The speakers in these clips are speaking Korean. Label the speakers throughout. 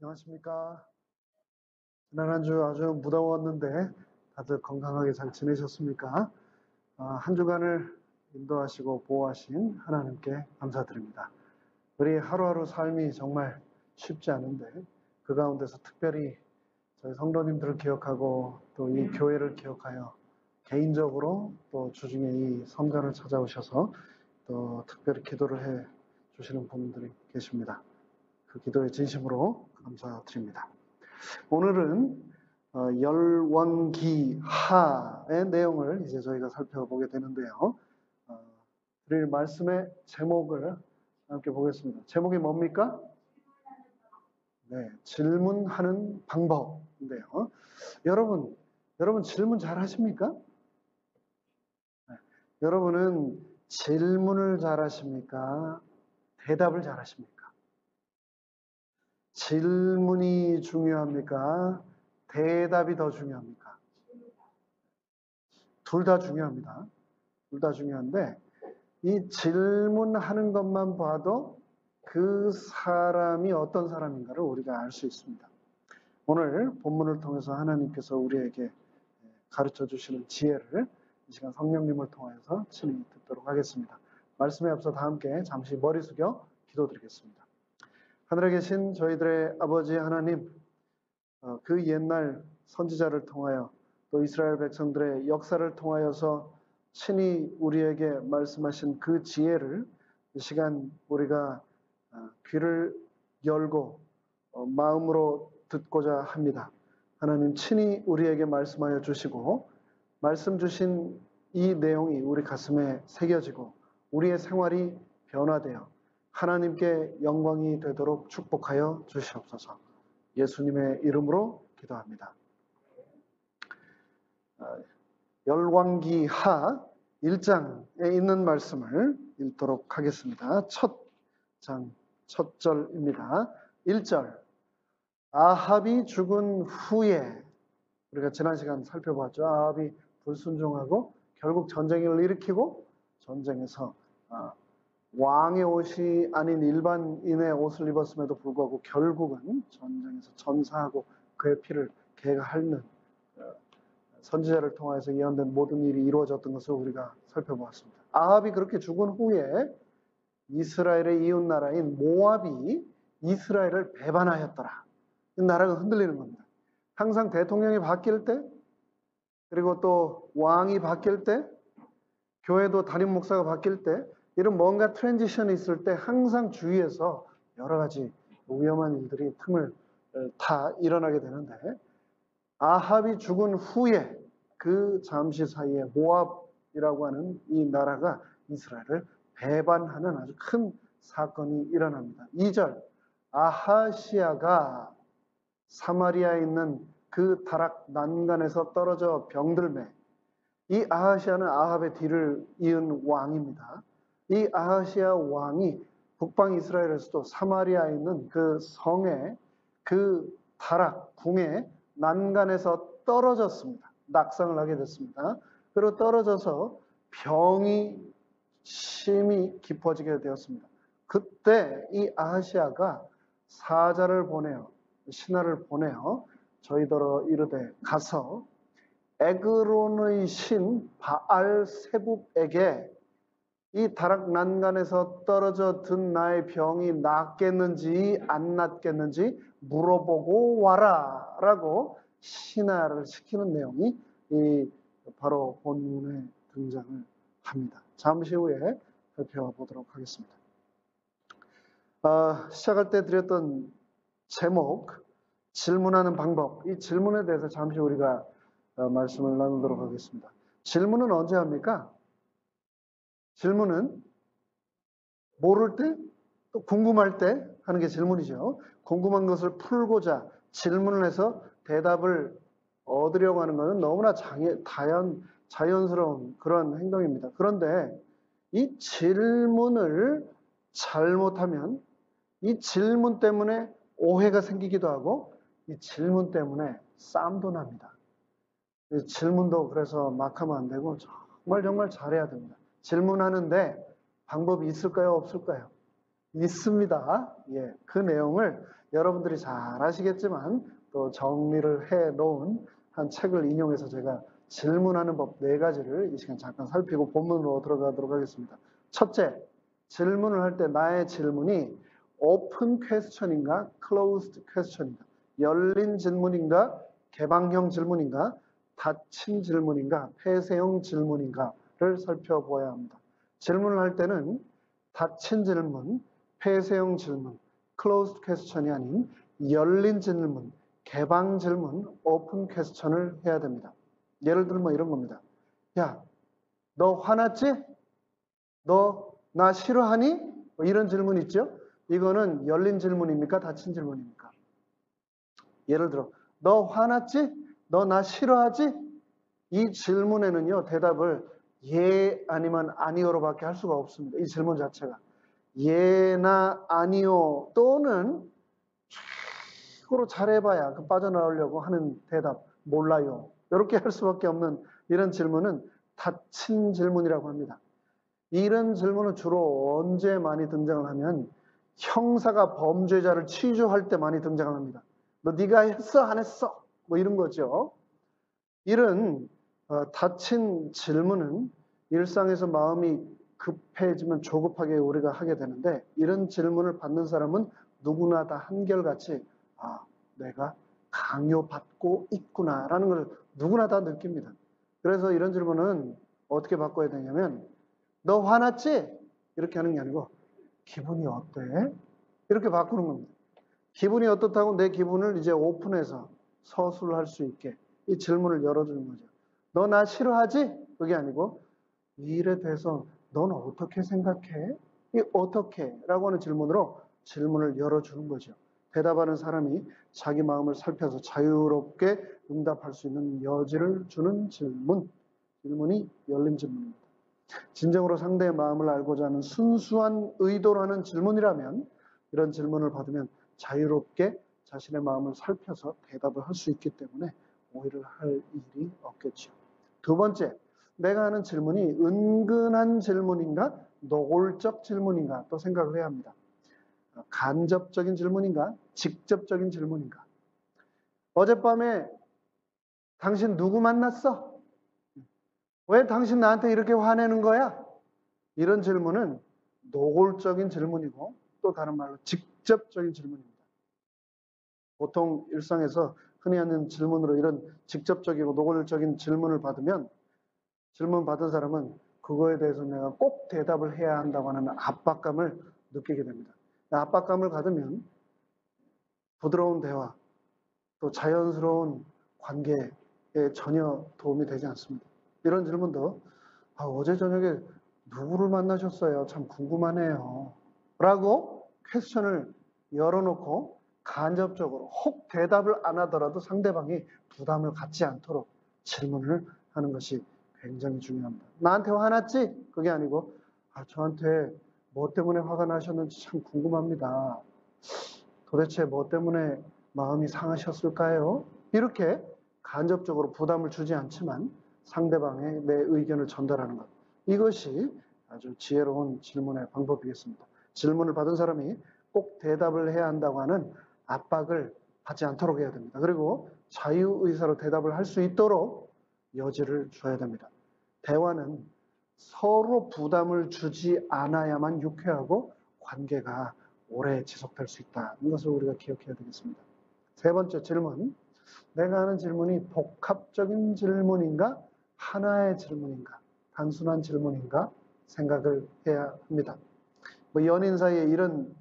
Speaker 1: 안녕하십니까. 지난 한 주 아주 무더웠는데 다들 건강하게 잘 지내셨습니까? 한 주간을 인도하시고 보호하신 하나님께 감사드립니다. 우리 하루하루 삶이 정말 쉽지 않은데 그 가운데서 특별히 저희 성도님들을 기억하고 또 이 교회를 기억하여 개인적으로 또 주중에 이 성전을 찾아오셔서 또 특별히 기도를 해 주시는 분들이 계십니다. 그 기도에 진심으로 감사드립니다. 오늘은 열원기하의 내용을 이제 저희가 살펴보게 되는데요. 드릴 말씀의 제목을 함께 보겠습니다. 제목이 뭡니까? 네, 질문하는 방법인데요. 여러분 질문 잘 하십니까? 네, 여러분은 질문을 잘 하십니까? 대답을 잘 하십니까? 질문이 중요합니까? 대답이 더 중요합니까? 둘 다 중요합니다. 둘 다 중요한데 이 질문하는 것만 봐도 그 사람이 어떤 사람인가를 우리가 알 수 있습니다. 오늘 본문을 통해서 하나님께서 우리에게 가르쳐 주시는 지혜를 이 시간 성령님을 통해서 친히 듣도록 하겠습니다. 말씀에 앞서 다 함께 잠시 머리 숙여 기도드리겠습니다. 하늘에 계신 저희들의 아버지 하나님, 그 옛날 선지자를 통하여 또 이스라엘 백성들의 역사를 통하여서 친히 우리에게 말씀하신 그 지혜를 이 시간 우리가 귀를 열고 마음으로 듣고자 합니다. 하나님 친히 우리에게 말씀하여 주시고 말씀 주신 이 내용이 우리 가슴에 새겨지고 우리의 생활이 변화되어 하나님께 영광이 되도록 축복하여 주시옵소서. 예수님의 이름으로 기도합니다. 열왕기하 1장에 있는 말씀을 읽도록 하겠습니다. 첫 장, 첫 절입니다. 1절. 아합이 죽은 후에, 우리가 지난 시간 살펴봤죠. 아합이 불순종하고 결국 전쟁을 일으키고 전쟁에서 왕의 옷이 아닌 일반인의 옷을 입었음에도 불구하고 결국은 전쟁에서 전사하고 그의 피를 개가 핥는 선지자를 통해서 예언된 모든 일이 이루어졌던 것을 우리가 살펴보았습니다. 아합이 그렇게 죽은 후에 이스라엘의 이웃나라인 모압이 이스라엘을 배반하였더라. 이 나라가 흔들리는 겁니다. 항상 대통령이 바뀔 때, 그리고 또 왕이 바뀔 때, 교회도 담임 목사가 바뀔 때, 이런 뭔가 트랜지션이 있을 때 항상 주위에서 여러 가지 위험한 일들이 틈을 타 일어나게 되는데, 아합이 죽은 후에 그 잠시 사이에 모압이라고 하는 이 나라가 이스라엘을 배반하는 아주 큰 사건이 일어납니다. 2절. 아하시아가 사마리아에 있는 그 다락 난간에서 떨어져 병들매. 이 아하시아는 아합의 뒤를 이은 왕입니다. 이 아하시아 왕이 북방 이스라엘에서도 사마리아에 있는 그 성에 그 다락 궁에 난간에서 떨어졌습니다. 낙상을 하게 됐습니다. 그리고 떨어져서 병이 심히 깊어지게 되었습니다. 그때 이 아하시아가 사자를 보내어 신하를 보내어 저희더러 이르되 가서 에그론의 신 바알세붑에게 이 다락 난간에서 떨어져 든 나의 병이 낫겠는지 안 낫겠는지 물어보고 와라 라고 신하를 시키는 내용이 이 바로 본문에 등장을 합니다. 잠시 후에 살펴보도록 하겠습니다. 시작할 때 드렸던 제목, 질문하는 방법, 이 질문에 대해서 잠시 우리가 말씀을 나누도록 하겠습니다. 질문은 언제 합니까? 질문은 모를 때, 또 궁금할 때 하는 게 질문이죠. 궁금한 것을 풀고자 질문을 해서 대답을 얻으려고 하는 것은 너무나 자연스러운 그런 행동입니다. 그런데 이 질문을 잘못하면 이 질문 때문에 오해가 생기기도 하고 이 질문 때문에 싸움도 납니다. 이 질문도 그래서 막 하면 안 되고 정말 잘해야 됩니다. 질문하는데 방법이 있을까요? 없을까요? 있습니다. 예, 그 내용을 여러분들이 잘 아시겠지만 또 정리를 해 놓은 한 책을 인용해서 제가 질문하는 법 4가지를 이 시간 잠깐 살피고 본문으로 들어가도록 하겠습니다. 첫째, 질문을 할 때 나의 질문이 오픈 퀘스천인가 클로즈드 퀘스천인가, 열린 질문인가 개방형 질문인가 닫힌 질문인가 폐쇄형 질문인가를 살펴보아야 합니다. 질문을 할 때는 닫힌 질문, 폐쇄형 질문, 클로즈드 퀘스천이 아닌 열린 질문, 개방 질문, 오픈 퀘스천을 해야 됩니다. 예를 들면 뭐 이런 겁니다. 야, 너 화났지? 너 나 싫어하니? 뭐 이런 질문 있죠? 이거는 열린 질문입니까? 닫힌 질문입니까? 예를 들어, 너 화났지? 너 나 싫어하지? 이 질문에는요, 대답을 예 아니면 아니오로밖에 할 수가 없습니다. 이 질문 자체가. 예나 아니오 또는 최고로 잘해봐야 빠져나오려고 하는 대답, 몰라요. 이렇게 할 수밖에 없는 이런 질문은 닫힌 질문이라고 합니다. 이런 질문은 주로 언제 많이 등장을 하면 형사가 범죄자를 취조할 때 많이 등장을 합니다. 너 네가 했어 안 했어? 뭐 이런 거죠. 이런 닫힌 질문은 일상에서 마음이 급해지면 조급하게 우리가 하게 되는데 이런 질문을 받는 사람은 누구나 다 한결같이 내가 강요받고 있구나라는 걸 누구나 다 느낍니다. 그래서 이런 질문은 어떻게 바꿔야 되냐면 너 화났지? 이렇게 하는 게 아니고 기분이 어때? 이렇게 바꾸는 겁니다. 기분이 어떻다고 내 기분을 이제 오픈해서 서술할 수 있게 이 질문을 열어주는 거죠. 너 나 싫어하지? 그게 아니고 이 일에 대해서 넌 어떻게 생각해? 이 어떻게? 라고 하는 질문으로 질문을 열어주는 거죠. 대답하는 사람이 자기 마음을 살펴서 자유롭게 응답할 수 있는 여지를 주는 질문이 열린 질문입니다. 진정으로 상대의 마음을 알고자 하는 순수한 의도로 하는 질문이라면 이런 질문을 받으면 자유롭게 자신의 마음을 살펴서 대답을 할 수 있기 때문에 오해를 할 일이 없겠죠. 두 번째, 내가 하는 질문이 은근한 질문인가 노골적 질문인가 또 생각을 해야 합니다. 간접적인 질문인가 직접적인 질문인가. 어젯밤에 당신 누구 만났어? 왜 당신 나한테 이렇게 화내는 거야? 이런 질문은 노골적인 질문이고 또 다른 말로 직접적인 질문입니다. 보통 일상에서 흔히 하는 질문으로 이런 직접적이고 노골적인 질문을 받으면 질문 받은 사람은 그거에 대해서 내가 꼭 대답을 해야 한다고 하는 압박감을 느끼게 됩니다. 압박감을 받으면 부드러운 대화 또 자연스러운 관계에 전혀 도움이 되지 않습니다. 이런 질문도 어제 저녁에 누구를 만나셨어요? 참 궁금하네요. 라고 퀘스천을 열어놓고 간접적으로 혹 대답을 안 하더라도 상대방이 부담을 갖지 않도록 질문을 하는 것이 굉장히 중요합니다. 나한테 화났지? 그게 아니고 저한테 뭐 때문에 화가 나셨는지 참 궁금합니다. 도대체 뭐 때문에 마음이 상하셨을까요? 이렇게 간접적으로 부담을 주지 않지만 상대방의 내 의견을 전달하는 것. 이것이 아주 지혜로운 질문의 방법이겠습니다. 질문을 받은 사람이 꼭 대답을 해야 한다고 하는 압박을 받지 않도록 해야 됩니다. 그리고 자유의사로 대답을 할 수 있도록 여지를 줘야 됩니다. 대화는 서로 부담을 주지 않아야만 유쾌하고 관계가 오래 지속될 수 있다는 것을 우리가 기억해야 되겠습니다. 세 번째 질문. 내가 하는 질문이 복합적인 질문인가? 하나의 질문인가? 단순한 질문인가? 생각을 해야 합니다. 연인 사이에 이런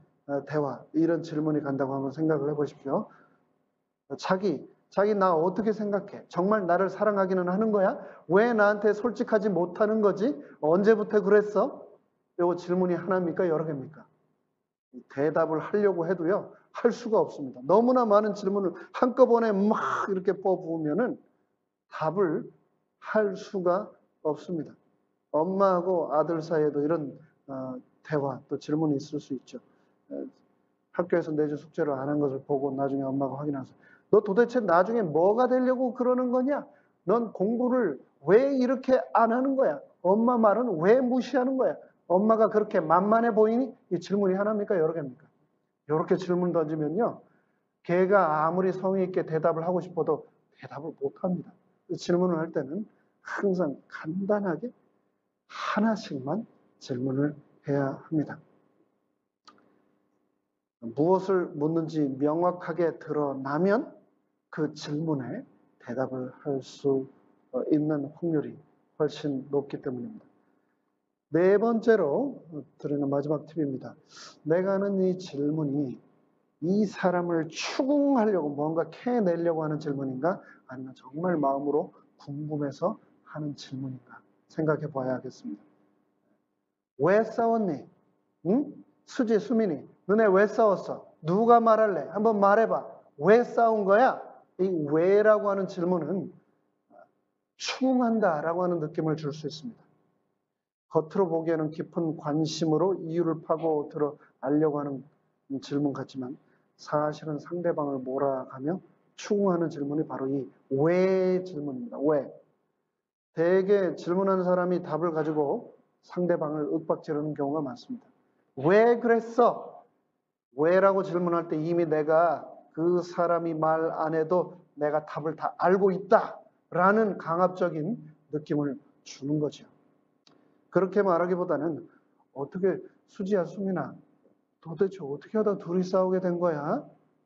Speaker 1: 대화, 이런 질문이 간다고 한번 생각을 해보십시오. 자기 나 어떻게 생각해? 정말 나를 사랑하기는 하는 거야? 왜 나한테 솔직하지 못하는 거지? 언제부터 그랬어? 이거 질문이 하나입니까? 여러 개입니까? 대답을 하려고 해도요, 할 수가 없습니다. 너무나 많은 질문을 한꺼번에 막 이렇게 뽑으면은 답을 할 수가 없습니다. 엄마하고 아들 사이에도 이런 대화 또 질문이 있을 수 있죠. 학교에서 내주 숙제를 안 한 것을 보고 나중에 엄마가 확인해서 너 도대체 나중에 뭐가 되려고 그러는 거냐? 넌 공부를 왜 이렇게 안 하는 거야? 엄마 말은 왜 무시하는 거야? 엄마가 그렇게 만만해 보이니? 이 질문이 하나입니까? 여러 개입니까? 이렇게 질문 던지면요. 걔가 아무리 성의 있게 대답을 하고 싶어도 대답을 못합니다. 질문을 할 때는 항상 간단하게 하나씩만 질문을 해야 합니다. 무엇을 묻는지 명확하게 드러나면 그 질문에 대답을 할 수 있는 확률이 훨씬 높기 때문입니다. 네 번째로 드리는 마지막 팁입니다. 내가 하는 이 질문이 이 사람을 추궁하려고 뭔가 캐내려고 하는 질문인가? 아니면 정말 마음으로 궁금해서 하는 질문인가? 생각해 봐야 하겠습니다. 왜 싸웠니? 응? 수지, 수민이, 너네 왜 싸웠어? 누가 말할래? 한번 말해봐. 왜 싸운 거야? 이 왜라고 하는 질문은 추궁한다라고 하는 느낌을 줄 수 있습니다. 겉으로 보기에는 깊은 관심으로 이유를 파고 들어 알려고 하는 질문 같지만 사실은 상대방을 몰아가며 추궁하는 질문이 바로 이 왜 질문입니다. 왜? 대개 질문하는 사람이 답을 가지고 상대방을 윽박지르는 경우가 많습니다. 왜 그랬어? 왜라고 질문할 때 이미 내가 그 사람이 말 안 해도 내가 답을 다 알고 있다라는 강압적인 느낌을 주는 거죠. 그렇게 말하기보다는 어떻게 수지야 수민아 도대체 어떻게 하다 둘이 싸우게 된 거야?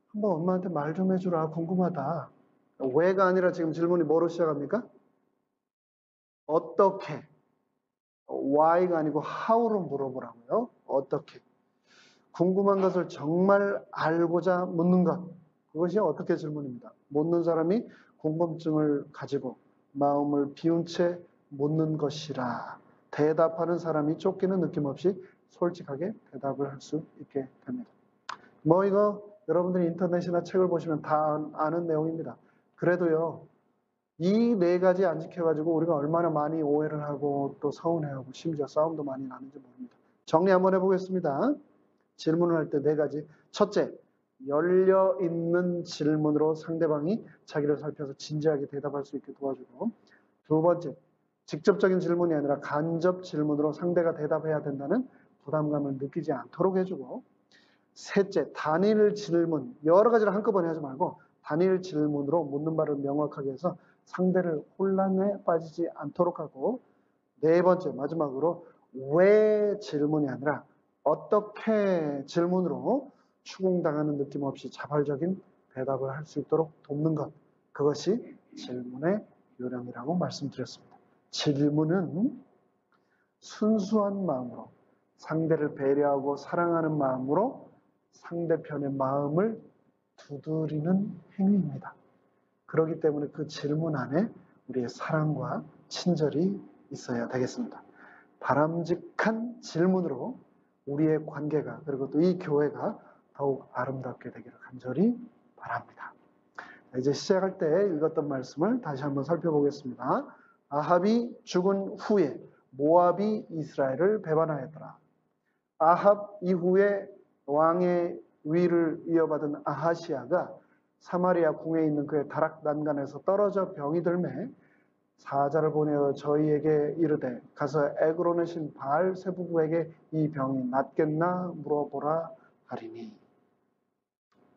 Speaker 1: 한번 엄마한테 말 좀 해주라 궁금하다. 왜가 아니라 지금 질문이 뭐로 시작합니까? 어떻게? why가 아니고 how로 물어보라고요. 어떻게? 궁금한 것을 정말 알고자 묻는 것. 그것이 어떻게 질문입니다. 묻는 사람이 궁금증을 가지고 마음을 비운 채 묻는 것이라 대답하는 사람이 쫓기는 느낌 없이 솔직하게 대답을 할 수 있게 됩니다. 뭐 이거 여러분들이 인터넷이나 책을 보시면 다 아는 내용입니다. 그래도요. 이 네 가지 안 지켜가지고 우리가 얼마나 많이 오해를 하고 또 서운해하고 심지어 싸움도 많이 나는지 모릅니다. 정리 한번 해보겠습니다. 질문을 할 때 네 가지. 첫째, 열려있는 질문으로 상대방이 자기를 살펴서 진지하게 대답할 수 있게 도와주고, 두 번째, 직접적인 질문이 아니라 간접 질문으로 상대가 대답해야 된다는 부담감을 느끼지 않도록 해주고, 셋째, 단일 질문, 여러 가지를 한꺼번에 하지 말고 단일 질문으로 묻는 바를 명확하게 해서 상대를 혼란에 빠지지 않도록 하고, 네 번째, 마지막으로 왜 질문이 아니라 어떻게 질문으로 추궁당하는 느낌 없이 자발적인 대답을 할 수 있도록 돕는 것. 그것이 질문의 요령이라고 말씀드렸습니다. 질문은 순수한 마음으로 상대를 배려하고 사랑하는 마음으로 상대편의 마음을 두드리는 행위입니다. 그렇기 때문에 그 질문 안에 우리의 사랑과 친절이 있어야 되겠습니다. 바람직한 질문으로 우리의 관계가 그리고 또 이 교회가 더욱 아름답게 되기를 간절히 바랍니다. 이제 시작할 때 읽었던 말씀을 다시 한번 살펴보겠습니다. 아합이 죽은 후에 모압이 이스라엘을 배반하였더라. 아합 이후에 왕의 위를 이어받은 아하시아가 사마리아 궁에 있는 그의 다락 난간에서 떨어져 병이 들매 사자를 보내어 저희에게 이르되 가서 에그론의 신 바알세부부에게 이 병이 낫겠나 물어보라 하리니.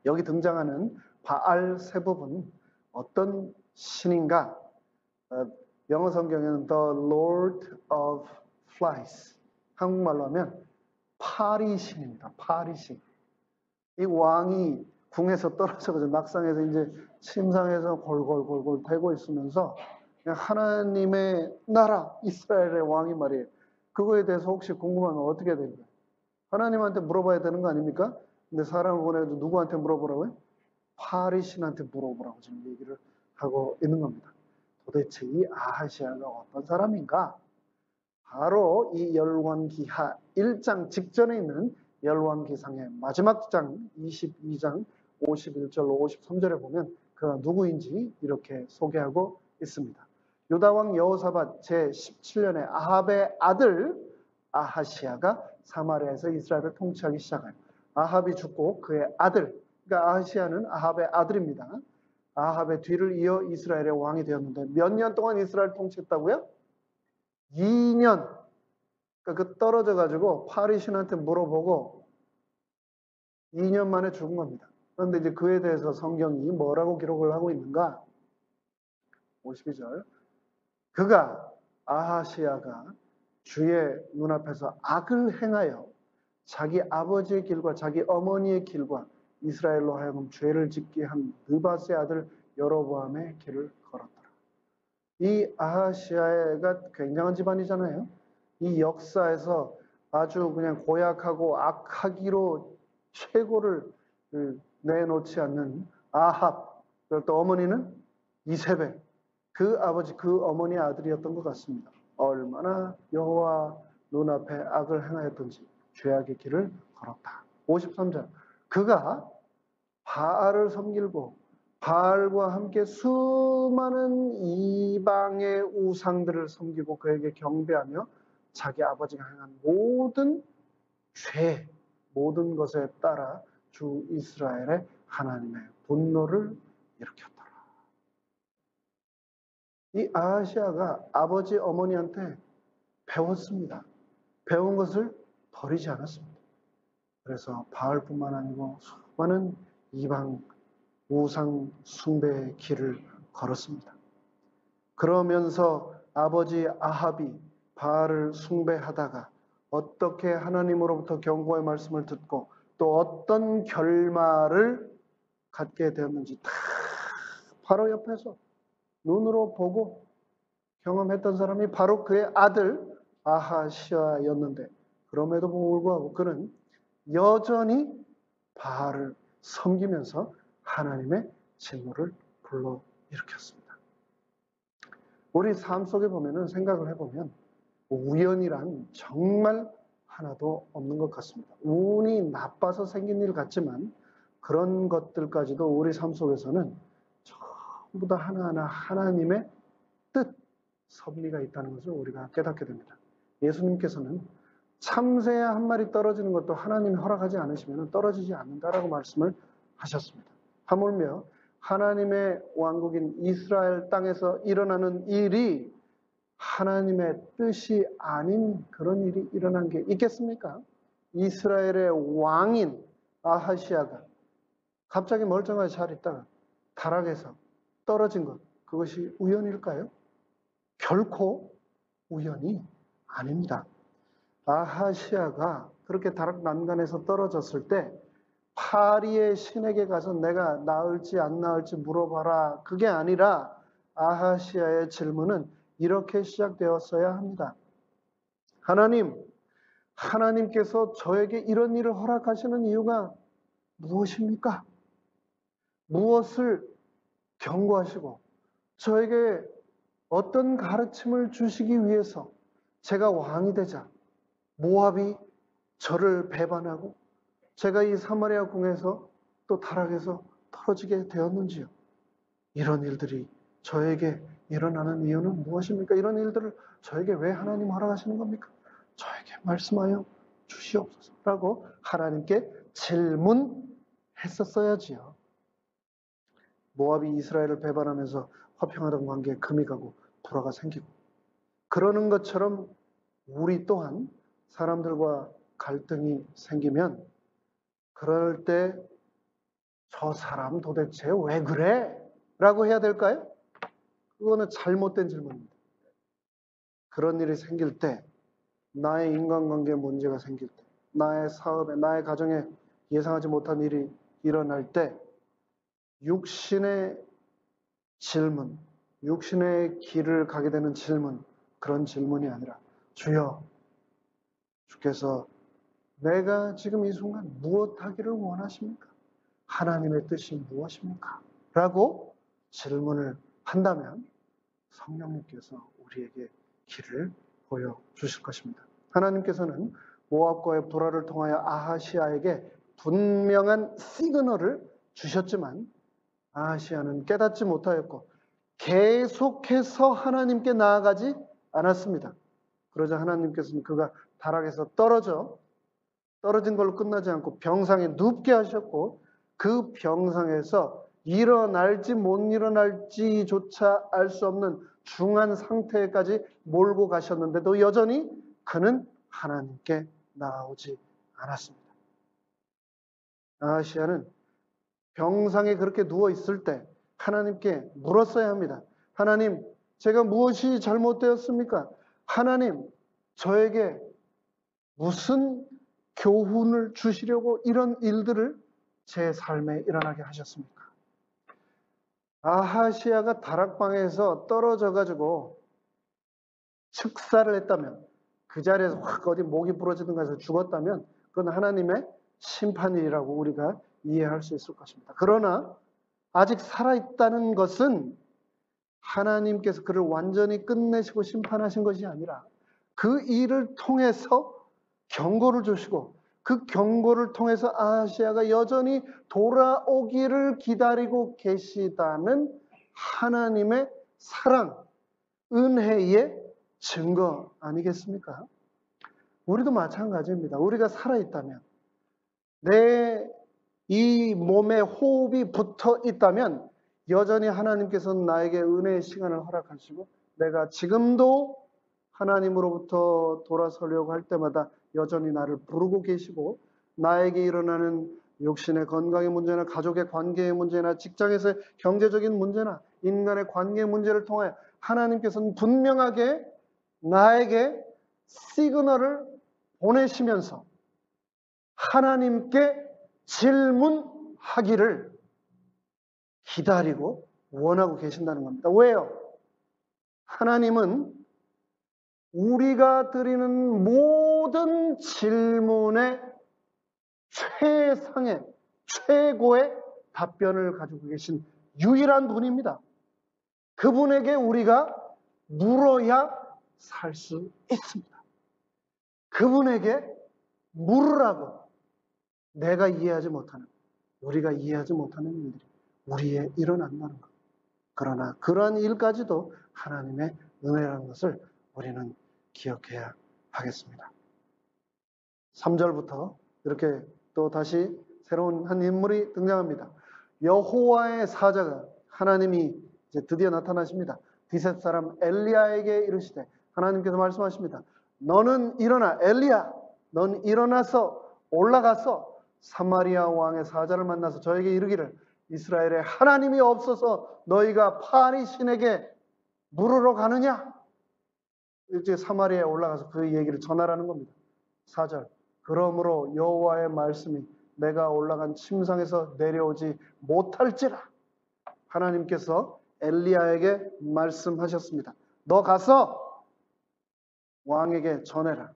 Speaker 1: 여기 등장하는 바알세부부는 어떤 신인가? 영어 성경에는 The Lord of Flies, 한국말로 하면 파리신입니다. 파리신. 이 왕이 궁에서 떨어져서 낙상해서 이제 침상에서 골골골골 대고 있으면서 하나님의 나라 이스라엘의 왕이 말이에요. 그거에 대해서 혹시 궁금하면 어떻게 해야 됩니까? 하나님한테 물어봐야 되는 거 아닙니까? 근데 사람을 보내도 누구한테 물어보라고요? 파리신한테 물어보라고 지금 얘기를 하고 있는 겁니다. 도대체 이 아하시아가 어떤 사람인가? 바로 이 열왕기하 1장 직전에 있는 열왕기상의 마지막 장 22장 51절 53절에 보면 그가 누구인지 이렇게 소개하고 있습니다. 유다왕 여호사밧 제17년에 아합의 아들 아하시아가 사마리아에서 이스라엘을 통치하기 시작해요. 아합이 죽고 그의 아들, 그러니까 아하시아는 아합의 아들입니다. 아합의 뒤를 이어 이스라엘의 왕이 되었는데 몇 년 동안 이스라엘 통치했다고요? 2년. 그러니까 그 떨어져 가지고 파리신한테 물어보고 2년 만에 죽은 겁니다. 그런데 이제 그에 대해서 성경이 뭐라고 기록을 하고 있는가? 52절. 그가 아하시아가 주의 눈앞에서 악을 행하여 자기 아버지의 길과 자기 어머니의 길과 이스라엘로 하여금 죄를 짓게 한 느바스의 아들 여로보암의 길을 걸었더라. 이 아하시아가 굉장한 집안이잖아요. 이 역사에서 아주 그냥 고약하고 악하기로 최고를 내놓지 않는 아합, 그리고 또 어머니는 이세벨, 그 아버지, 그 어머니의 아들이었던 것 같습니다. 얼마나 여호와 눈앞에 악을 행하였던지 죄악의 길을 걸었다. 53절. 그가 바알을 섬기고 바알과 함께 수많은 이방의 우상들을 섬기고 그에게 경배하며 자기 아버지가 행한 모든 죄, 모든 것에 따라 주 이스라엘의 하나님의 분노를 일으켰더라. 이 아하시아가 아버지 어머니한테 배웠습니다. 배운 것을 버리지 않았습니다. 그래서 바알뿐만 아니고 수많은 이방 우상 숭배의 길을 걸었습니다. 그러면서 아버지 아합이 바알을 숭배하다가 어떻게 하나님으로부터 경고의 말씀을 듣고 또 어떤 결말을 갖게 되었는지 다 바로 옆에서 눈으로 보고 경험했던 사람이 바로 그의 아들 아하시아였는데, 그럼에도 불구하고 그는 여전히 바알을 섬기면서 하나님의 진노를 불러일으켰습니다. 우리 삶 속에 보면은 생각을 해보면 우연이란 정말 하나도 없는 것 같습니다. 운이 나빠서 생긴 일 같지만 그런 것들까지도 우리 삶 속에서는 전부 다 하나하나 하나님의 뜻, 섭리가 있다는 것을 우리가 깨닫게 됩니다. 예수님께서는 참새야 한 마리 떨어지는 것도 하나님이 허락하지 않으시면 떨어지지 않는다라고 말씀을 하셨습니다. 하물며 하나님의 왕국인 이스라엘 땅에서 일어나는 일이 하나님의 뜻이 아닌 그런 일이 일어난 게 있겠습니까? 이스라엘의 왕인 아하시아가 갑자기 멀쩡하게 잘 있다가 타락해서 떨어진 것, 그것이 우연일까요? 결코 우연이 아닙니다. 아하시아가 그렇게 다락 난간에서 떨어졌을 때 파리의 신에게 가서 내가 나을지 안 나을지 물어봐라, 그게 아니라 아하시아의 질문은 이렇게 시작되었어야 합니다. 하나님께서 저에게 이런 일을 허락하시는 이유가 무엇입니까? 무엇을 경고하시고 저에게 어떤 가르침을 주시기 위해서 제가 왕이 되자 모압이 저를 배반하고 제가 이 사마리아 궁에서 또 타락해서 떨어지게 되었는지요. 이런 일들이 저에게 일어나는 이유는 무엇입니까? 이런 일들을 저에게 왜 하나님 허락하시는 겁니까? 저에게 말씀하여 주시옵소서라고 하나님께 질문했었어야지요. 모압이 이스라엘을 배반하면서 화평하던 관계에 금이 가고 불화가 생기고, 그러는 것처럼 우리 또한 사람들과 갈등이 생기면 그럴 때 저 사람 도대체 왜 그래? 라고 해야 될까요? 그거는 잘못된 질문입니다. 그런 일이 생길 때, 나의 인간관계에 문제가 생길 때, 나의 사업에, 나의 가정에 예상하지 못한 일이 일어날 때 육신의 질문, 육신의 길을 가게 되는 질문, 그런 질문이 아니라 주여, 주께서 내가 지금 이 순간 무엇 하기를 원하십니까? 하나님의 뜻이 무엇입니까? 라고 질문을 한다면 성령님께서 우리에게 길을 보여주실 것입니다. 하나님께서는 모압과의 불화를 통하여 아하시아에게 분명한 시그널을 주셨지만 아하시아는 깨닫지 못하였고 계속해서 하나님께 나아가지 않았습니다. 그러자 하나님께서는 그가 타락해서 떨어진 걸로 끝나지 않고 병상에 눕게 하셨고, 그 병상에서 일어날지 못 일어날지조차 알 수 없는 중한 상태까지 몰고 가셨는데도 여전히 그는 하나님께 나아오지 않았습니다. 아하시아는 병상에 그렇게 누워 있을 때 하나님께 물었어야 합니다. 하나님, 제가 무엇이 잘못되었습니까? 하나님, 저에게 무슨 교훈을 주시려고 이런 일들을 제 삶에 일어나게 하셨습니까? 아하시아가 다락방에서 떨어져 가지고 축사를 했다면, 그 자리에서 확 어디 목이 부러지든가 해서 죽었다면 그건 하나님의 심판일이라고 우리가 이해할 수 있을 것입니다. 그러나 아직 살아있다는 것은 하나님께서 그를 완전히 끝내시고 심판하신 것이 아니라 그 일을 통해서 경고를 주시고 그 경고를 통해서 아하시아가 여전히 돌아오기를 기다리고 계시다는 하나님의 사랑, 은혜의 증거 아니겠습니까? 우리도 마찬가지입니다. 우리가 살아있다면, 내 이 몸에 호흡이 붙어 있다면 여전히 하나님께서는 나에게 은혜의 시간을 허락하시고 내가 지금도 하나님으로부터 돌아서려고 할 때마다 여전히 나를 부르고 계시고 나에게 일어나는 육신의 건강의 문제나 가족의 관계의 문제나 직장에서의 경제적인 문제나 인간의 관계의 문제를 통해 하나님께서는 분명하게 나에게 시그널을 보내시면서 하나님께 질문하기를 기다리고 원하고 계신다는 겁니다. 왜요? 하나님은 우리가 드리는 모든 질문에 최상의, 최고의 답변을 가지고 계신 유일한 분입니다. 그분에게 우리가 물어야 살 수 있습니다. 그분에게 물으라고 내가 이해하지 못하는, 우리가 이해하지 못하는 일들이 우리에 일어난다는 것. 그러나 그러한 일까지도 하나님의 은혜라는 것을 우리는 기억해야 하겠습니다. 3절부터 이렇게 또 다시 새로운 한 인물이 등장합니다. 여호와의 사자가, 하나님이 이제 드디어 나타나십니다. 디셋 사람 엘리야에게 이르시되 하나님께서 말씀하십니다. 너는 일어나, 엘리야, 넌 일어나서 올라가서 사마리아 왕의 사자를 만나서 저에게 이르기를 이스라엘에 하나님이 없어서 너희가 바알 신에게 물으러 가느냐? 이제 사마리아에 올라가서 그 얘기를 전하라는 겁니다. 4절. 그러므로 여호와의 말씀이 내가 올라간 침상에서 내려오지 못할지라. 하나님께서 엘리야에게 말씀하셨습니다. 너 가서 왕에게 전해라.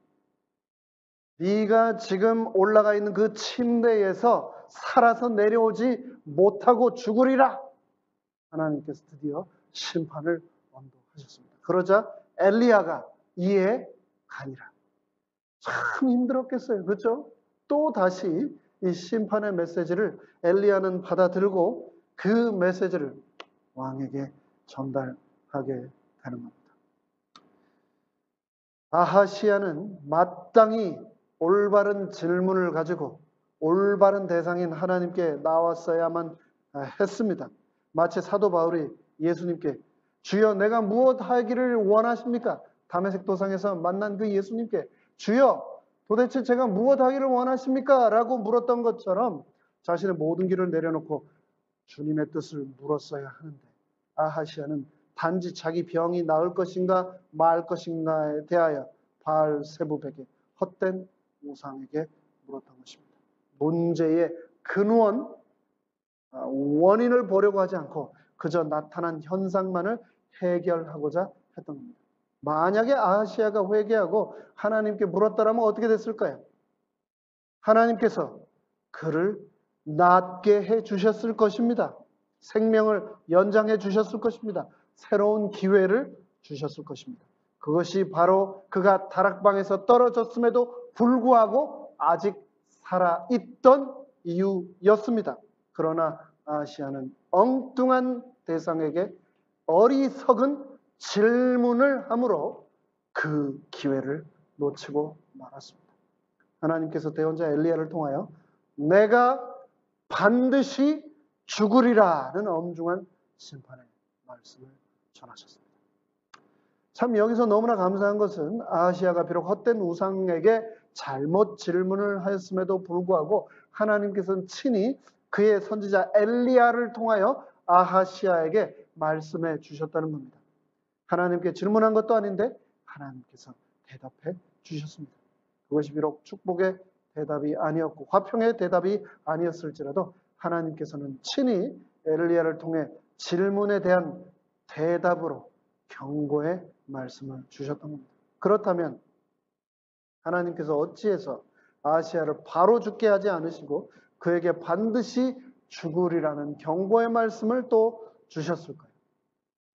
Speaker 1: 네가 지금 올라가 있는 그 침대에서 살아서 내려오지 못하고 죽으리라. 하나님께서 드디어 심판을 언도하셨습니다. 그러자 엘리야가 이에 가니라. 참 힘들었겠어요. 그렇죠? 또 다시 이 심판의 메시지를 엘리야는 받아들고 그 메시지를 왕에게 전달하게 되는 겁니다. 아하시아는 마땅히 올바른 질문을 가지고 올바른 대상인 하나님께 나왔어야만 했습니다. 마치 사도 바울이 예수님께 주여 내가 무엇 하기를 원하십니까? 다메섹 도상에서 만난 그 예수님께 주여 도대체 제가 무엇 하기를 원하십니까? 라고 물었던 것처럼 자신의 모든 길을 내려놓고 주님의 뜻을 물었어야 하는데 아하시아는 단지 자기 병이 나을 것인가 말 것인가에 대하여 바알세붑에게 헛된 우상에게 물었던 것입니다. 문제의 근원, 원인을 보려고 하지 않고 그저 나타난 현상만을 해결하고자 했던 겁니다. 만약에 아하시아가 회개하고 하나님께 물었다라면 어떻게 됐을까요? 하나님께서 그를 낫게 해 주셨을 것입니다. 생명을 연장해 주셨을 것입니다. 새로운 기회를 주셨을 것입니다. 그것이 바로 그가 다락방에서 떨어졌음에도 불구하고 아직 살아있던 이유였습니다. 그러나 아하시아는 엉뚱한 대상에게 어리석은 질문을 함으로 그 기회를 놓치고 말았습니다. 하나님께서 대언자 엘리야를 통하여 내가 반드시 죽으리라는 엄중한 심판의 말씀을 전하셨습니다. 참 여기서 너무나 감사한 것은 아하시아가 비록 헛된 우상에게 잘못 질문을 하였음에도 불구하고 하나님께서는 친히 그의 선지자 엘리야를 통하여 아하시아에게 말씀해 주셨다는 겁니다. 하나님께 질문한 것도 아닌데 하나님께서 대답해 주셨습니다. 그것이 비록 축복의 대답이 아니었고 화평의 대답이 아니었을지라도 하나님께서는 친히 엘리야를 통해 질문에 대한 대답으로 경고의 말씀을 주셨던 겁니다. 그렇다면 하나님께서 어찌해서 아하시아를 바로 죽게 하지 않으시고 그에게 반드시 죽으리라는 경고의 말씀을 또 주셨을까요?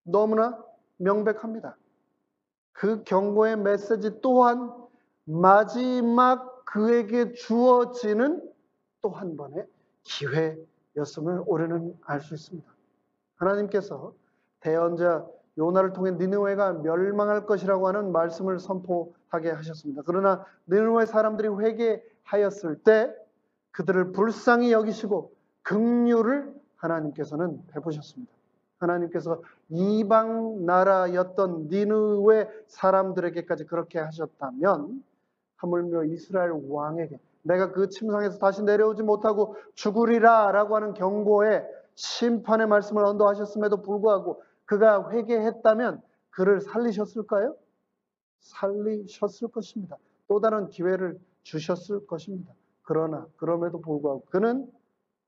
Speaker 1: 너무나 명백합니다. 그 경고의 메시지 또한 마지막 그에게 주어지는 또 한 번의 기회였음을 우리는 알 수 있습니다. 하나님께서 대언자 요나를 통해 니느웨가 멸망할 것이라고 하는 말씀을 선포하게 하셨습니다. 그러나 니느웨 사람들이 회개하였을 때 그들을 불쌍히 여기시고 긍휼을 하나님께서는 베푸셨습니다. 하나님께서 이방 나라였던 니느웨 사람들에게까지 그렇게 하셨다면 하물며 이스라엘 왕에게 내가 그 침상에서 다시 내려오지 못하고 죽으리라 라고 하는 경고에 심판의 말씀을 언도하셨음에도 불구하고 그가 회개했다면 그를 살리셨을까요? 살리셨을 것입니다. 또 다른 기회를 주셨을 것입니다. 그러나 그럼에도 불구하고 그는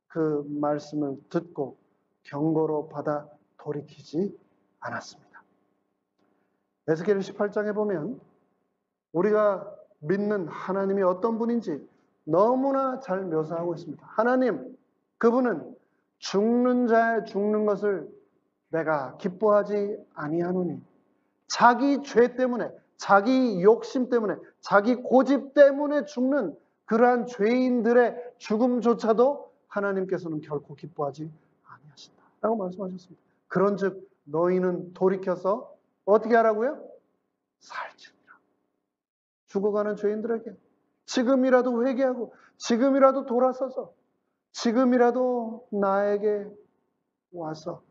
Speaker 1: 그 말씀을 듣고 경고로 받아 돌이키지 않았습니다. 에스겔 18장에 보면 우리가 믿는 하나님이 어떤 분인지 너무나 잘 묘사하고 있습니다. 하나님, 그분은 죽는 자의 죽는 것을 내가 기뻐하지 아니하노니 자기 죄 때문에, 자기 욕심 때문에, 자기 고집 때문에 죽는 그러한 죄인들의 죽음조차도 하나님께서는 결코 기뻐하지 아니하신다 라고 말씀하셨습니다. 그런즉 너희는 돌이켜서 어떻게 하라고요? 살지니라. 죽어가는 죄인들에게 지금이라도 회개하고 지금이라도 돌아서서 지금이라도 나에게 와서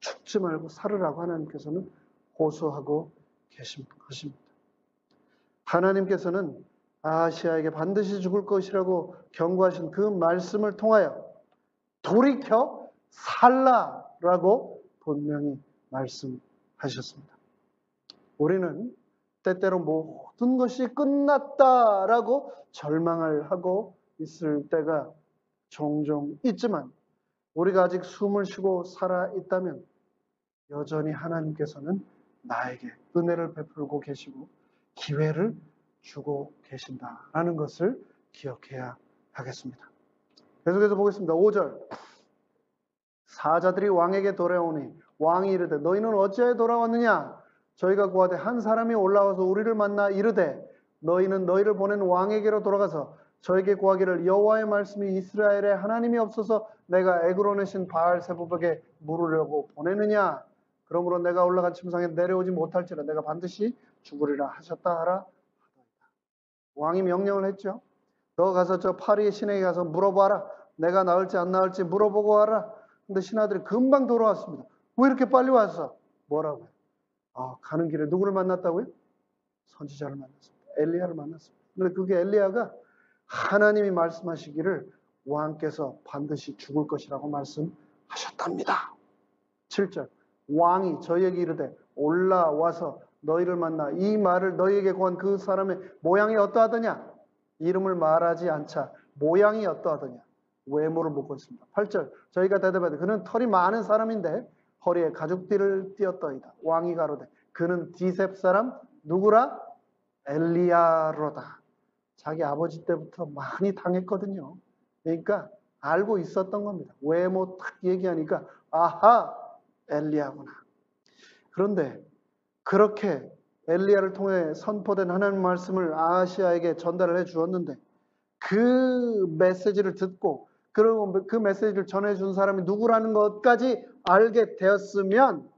Speaker 1: 죽지 말고 살으라고 하나님께서는 호소하고 계신 것입니다. 하나님께서는 아하시아에게 반드시 죽을 것이라고 경고하신 그 말씀을 통하여 돌이켜 살라라고 분명히 말씀하셨습니다. 우리는 때때로 모든 것이 끝났다라고 절망을 하고 있을 때가 종종 있지만 우리가 아직 숨을 쉬고 살아 있다면 여전히 하나님께서는 나에게 은혜를 베풀고 계시고 기회를 주고 계신다라는 것을 기억해야 하겠습니다. 계속해서 보겠습니다. 5절 사자들이 왕에게 돌아오니 왕이 이르되 너희는 어찌하여 돌아왔느냐? 저희가 구하되 한 사람이 올라와서 우리를 만나 이르되 너희는 너희를 보낸 왕에게로 돌아가서 저에게 구하기를 여호와의 말씀이 이스라엘에 하나님이 없어서 내가 애굽으로 내신 바알세부백에 물으려고 보내느냐? 그러므로 내가 올라간 침상에 내려오지 못할지라 내가 반드시 죽으리라 하셨다 하라. 왕이 명령을 했죠. 너 가서 저 파리의 신에게 가서 물어봐라. 내가 나을지 안 나을지 물어보고 와라. 근데 신하들이 금방 돌아왔습니다. 왜 이렇게 빨리 왔어? 뭐라고요? 가는 길에 누구를 만났다고요? 선지자를 만났습니다. 엘리야를 만났습니다. 근데 그게 엘리야가 하나님이 말씀하시기를 왕께서 반드시 죽을 것이라고 말씀하셨답니다. 7절 왕이 저희에게 이르되 올라와서 너희를 만나 이 말을 너희에게 구한 그 사람의 모양이 어떠하더냐? 이름을 말하지 않자 모양이 어떠하더냐? 외모를 묻고 있습니다. 8절 저희가 대답하되 그는 털이 많은 사람인데 허리에 가죽띠를 띠었더이다. 왕이 가로되 그는 디셉 사람 누구라? 엘리야로다. 자기 아버지 때부터 많이 당했거든요. 그러니까 알고 있었던 겁니다. 외모 딱 얘기하니까 아하 엘리야구나. 그런데 그렇게 엘리야를 통해 선포된 하나님의 말씀을 아하시아에게 전달을 해 주었는데 그 메시지를 듣고 그리고 그 메시지를 전해준 사람이 누구라는 것까지 알게 되었으면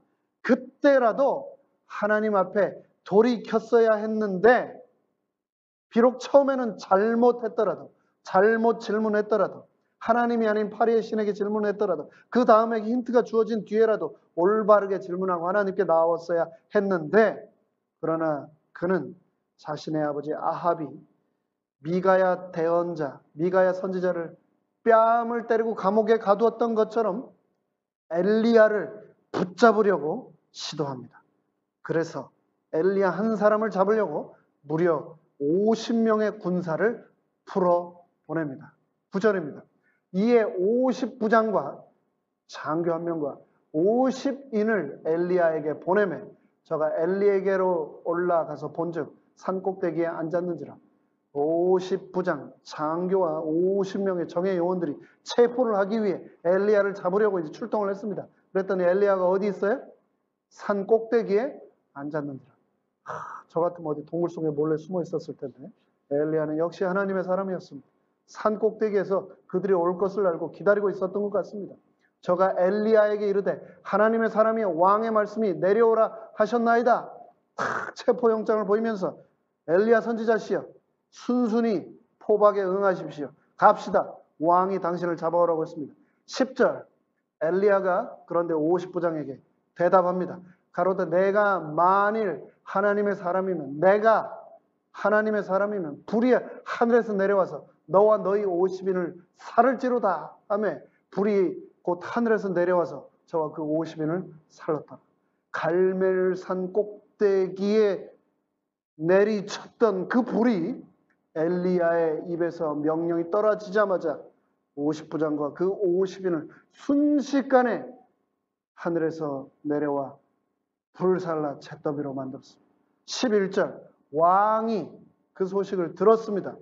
Speaker 1: 그때라도 하나님 앞에 돌이켰어야 했는데 비록 처음에는 잘못했더라도 잘못 질문했더라도 하나님이 아닌 파리의 신에게 질문했더라도 그 다음에 힌트가 주어진 뒤에라도 올바르게 질문하고 하나님께 나왔어야 했는데 그러나 그는 자신의 아버지 아합이 미가야 대언자, 미가야 선지자를 뺨을 때리고 감옥에 가두었던 것처럼 엘리야를 붙잡으려고 시도합니다. 그래서 엘리야 한 사람을 잡으려고 무려 50명의 군사를 풀어 보냅니다. 9절입니다. 이에 50부장과 장교 한 명과 50인을 엘리야에게 보내매 저가 엘리에게로 올라가서 본즉 산꼭대기에 앉았는지라 50부장 장교와 50명의 정예 요원들이 체포를 하기 위해 엘리야를 잡으려고 이제 출동을 했습니다. 그랬더니 엘리야가 어디 있어요? 산 꼭대기에 앉았는지라. 저 같으면 어디 동굴 속에 몰래 숨어 있었을 텐데 엘리야는 역시 하나님의 사람이었습니다. 산 꼭대기에서 그들이 올 것을 알고 기다리고 있었던 것 같습니다. 저가 엘리야에게 이르되 하나님의 사람이 왕의 말씀이 내려오라 하셨나이다. 체포영장을 보이면서 엘리야 선지자시여 순순히 포박에 응하십시오. 갑시다. 왕이 당신을 잡아오라고 했습니다. 10절 엘리야가 그런데 50부장에게 대답합니다. 가로되 내가 만일 하나님의 사람이면 불이 하늘에서 내려와서 너와 너희 50인을 살을지로다 하며 불이 곧 하늘에서 내려와서 저와 그 50인을 살랐다. 갈멜산 꼭대기에 내리쳤던 그 불이 엘리야의 입에서 명령이 떨어지자마자 50부장과 그 50인을 순식간에 하늘에서 내려와 불살라 잿더미로 만들었습니다. 11절 왕이 그 소식을 들었습니다.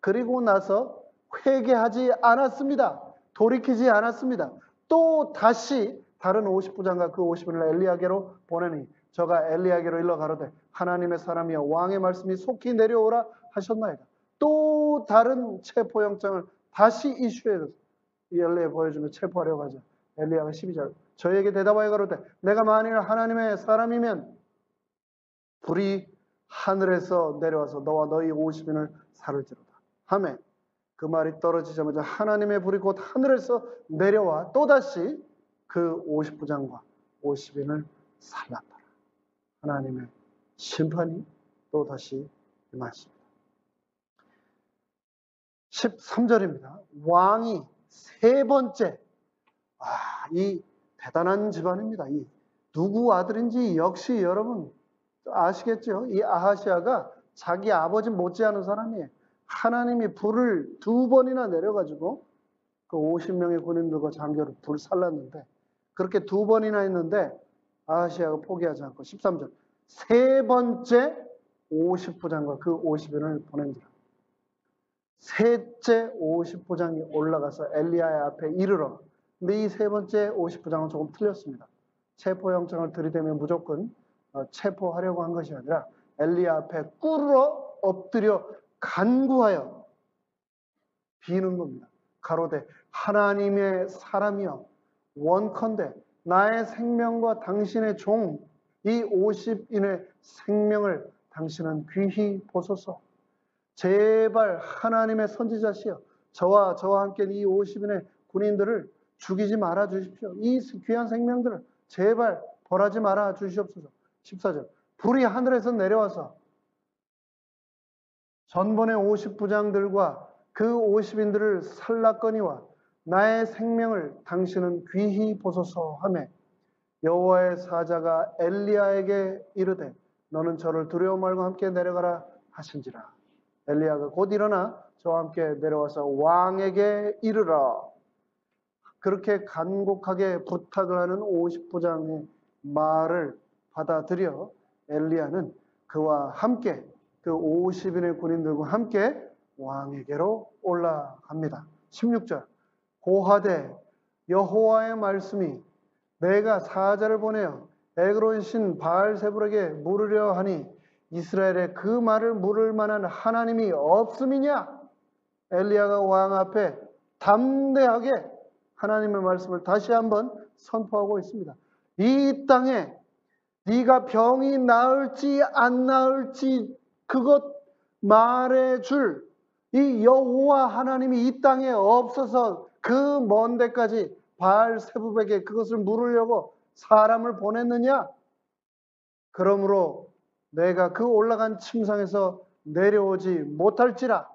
Speaker 1: 그리고 나서 회개하지 않았습니다. 돌이키지 않았습니다. 또 다시 다른 50부장과 그 50인을 엘리야에게로 보내니 저가 엘리야에게로 일러 가로되 하나님의 사람이여 왕의 말씀이 속히 내려오라 하셨나이다. 또 다른 체포영장을 다시 이슈해서 엘리야에 보여주며 체포하려고 하죠. 엘리야가 12절 저에게 대답하여 가로되 내가 만일 하나님의 사람이면 불이 하늘에서 내려와서 너와 너희 50인을 살을지로다 하매 그 말이 떨어지자마자 하나님의 불이 곧 하늘에서 내려와 또다시 그 50부장과 50인을 살랐더라. 하나님의 심판이 또다시 임하였습니다. 13절입니다. 왕이 세 번째 이 대단한 집안입니다. 이 누구 아들인지 역시 여러분 아시겠죠? 이 아하시아가 자기 아버지 못지않은 사람이에요. 하나님이 불을 2번이나 내려가지고 그 50명의 군인들과 장교를 불살랐는데 그렇게 2번이나 했는데 아하시아가 포기하지 않고 13절 세 번째 50부장과 그 50인을 보낸지라. 셋째 50부장이 올라가서 엘리야의 앞에 이르러 근데 이 세 번째 50부장은 조금 틀렸습니다. 체포영장을 들이대면 무조건 체포하려고 한 것이 아니라 엘리야 앞에 꿇어 엎드려 간구하여 비는 겁니다. 가로되 하나님의 사람이여 원컨대 나의 생명과 당신의 종 이 50인의 생명을 당신은 귀히 보소서. 제발 하나님의 선지자시여 저와 함께 이 50인의 군인들을 죽이지 말아 주십시오. 이 귀한 생명들을 제발 벌하지 말아 주시옵소서. 14절 불이 하늘에서 내려와서 전번의 50부장들과 그 50인들을 살랐거니와 나의 생명을 당신은 귀히 보소서 하매 여호와의 사자가 엘리야에게 이르되 너는 저를 두려워 말고 함께 내려가라 하신지라. 엘리야가 곧 일어나 저와 함께 내려와서 왕에게 이르라. 그렇게 간곡하게 부탁을 하는 50부장의 말을 받아들여 엘리야는 그와 함께 그 50인의 군인들과 함께 왕에게로 올라갑니다. 16절 고하되 여호와의 말씀이 내가 사자를 보내어 에그론 신 바알세불에게 물으려 하니 이스라엘에 그 말을 물을 만한 하나님이 없음이냐? 엘리야가 왕 앞에 담대하게 하나님의 말씀을 다시 한번 선포하고 있습니다. 이 땅에 네가 병이 나을지 안 나을지 그것 말해줄 이 여호와 하나님이 이 땅에 없어서 그 먼 데까지 바알세불에게 그것을 물으려고 사람을 보냈느냐? 그러므로 내가 그 올라간 침상에서 내려오지 못할지라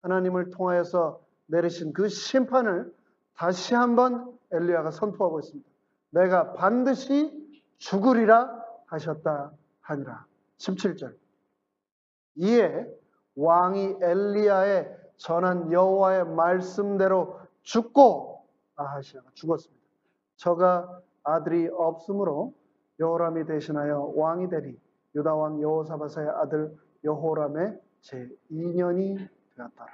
Speaker 1: 하나님을 통하여서 내리신 그 심판을 다시 한번 엘리야가 선포하고 있습니다. 내가 반드시 죽으리라 하셨다 하니라. 17절. 이에 왕이 엘리야의 전한 여호와의 말씀대로 죽고 아하시아가 죽었습니다. 저가 아들이 없으므로 여호람이 대신하여 왕이 되리. 유다 왕 여호사밧의 아들 여호람의 제2년이 되었더라.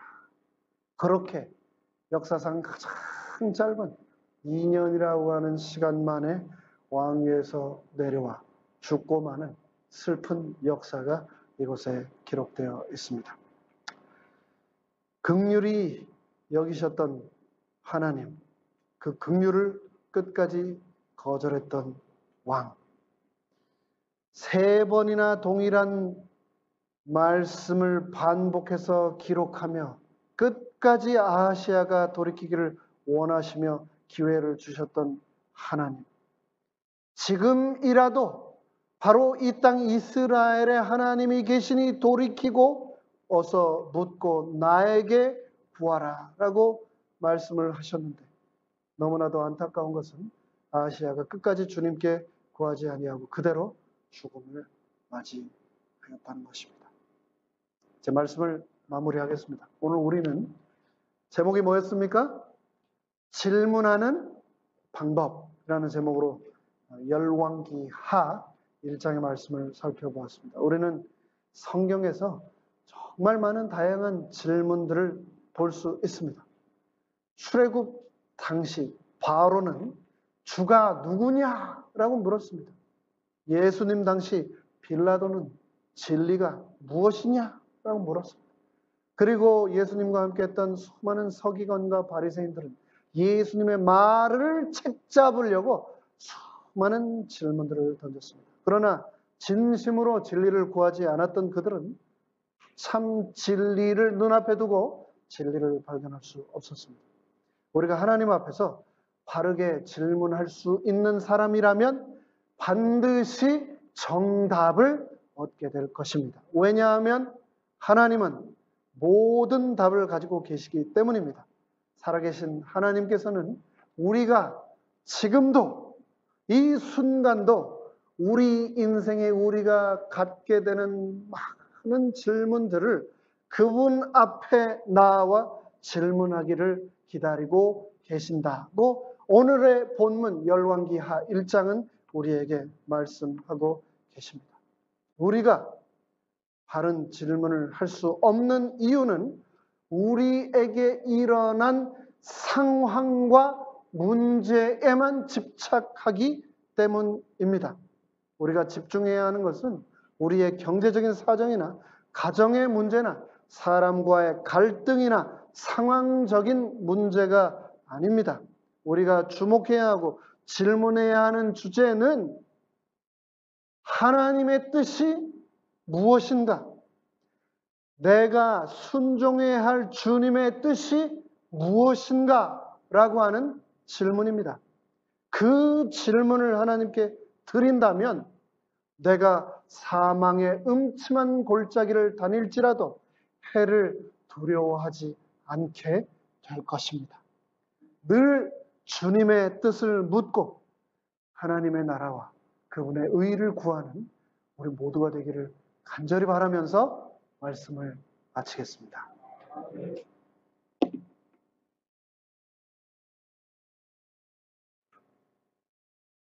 Speaker 1: 그렇게 역사상 가장 짧은 2년이라고 하는 시간 만에 왕위에서 내려와 죽고 마는 슬픈 역사가 이곳에 기록되어 있습니다. 긍휼히 여기셨던 하나님, 그 긍휼을 끝까지 거절했던 왕. 3번이나 동일한 말씀을 반복해서 기록하며 끝까지 아하시아가 돌이키기를 원하시며 기회를 주셨던 하나님. 지금이라도 바로 이 땅 이스라엘의 하나님이 계시니 돌이키고 어서 묻고 나에게 구하라 라고 말씀을 하셨는데, 너무나도 안타까운 것은 아하시아가 끝까지 주님께 구하지 아니하고 그대로 죽음을 맞이하였다는 것입니다. 제 말씀을 마무리하겠습니다. 오늘 우리는 제목이 뭐였습니까? 질문하는 방법이라는 제목으로 열왕기하 1장의 말씀을 살펴보았습니다. 우리는 성경에서 정말 많은 다양한 질문들을 볼 수 있습니다. 출애굽 당시 바로는 주가 누구냐라고 물었습니다. 예수님 당시 빌라도는 진리가 무엇이냐라고 물었습니다. 그리고 예수님과 함께 했던 수많은 서기관과 바리새인들은 예수님의 말을 책잡으려고 수많은 질문들을 던졌습니다. 그러나 진심으로 진리를 구하지 않았던 그들은 참 진리를 눈앞에 두고 진리를 발견할 수 없었습니다. 우리가 하나님 앞에서 바르게 질문할 수 있는 사람이라면 반드시 정답을 얻게 될 것입니다. 왜냐하면 하나님은 모든 답을 가지고 계시기 때문입니다. 살아계신 하나님께서는 우리가 지금도 이 순간도 우리 인생에 우리가 갖게 되는 많은 질문들을 그분 앞에 나와 질문하기를 기다리고 계신다고 오늘의 본문 열왕기하 1장은 우리에게 말씀하고 계십니다. 우리가 바른 질문을 할 수 없는 이유는 우리에게 일어난 상황과 문제에만 집착하기 때문입니다. 우리가 집중해야 하는 것은 우리의 경제적인 사정이나 가정의 문제나 사람과의 갈등이나 상황적인 문제가 아닙니다. 우리가 주목해야 하고 질문해야 하는 주제는 하나님의 뜻이 무엇인가? 내가 순종해야 할 주님의 뜻이 무엇인가? 라고 하는 질문입니다. 그 질문을 하나님께 드린다면 내가 사망의 음침한 골짜기를 다닐지라도 해를 두려워하지 않게 될 것입니다. 늘 주님의 뜻을 묻고 하나님의 나라와 그분의 의를 구하는 우리 모두가 되기를 간절히 바라면서 말씀을 마치겠습니다.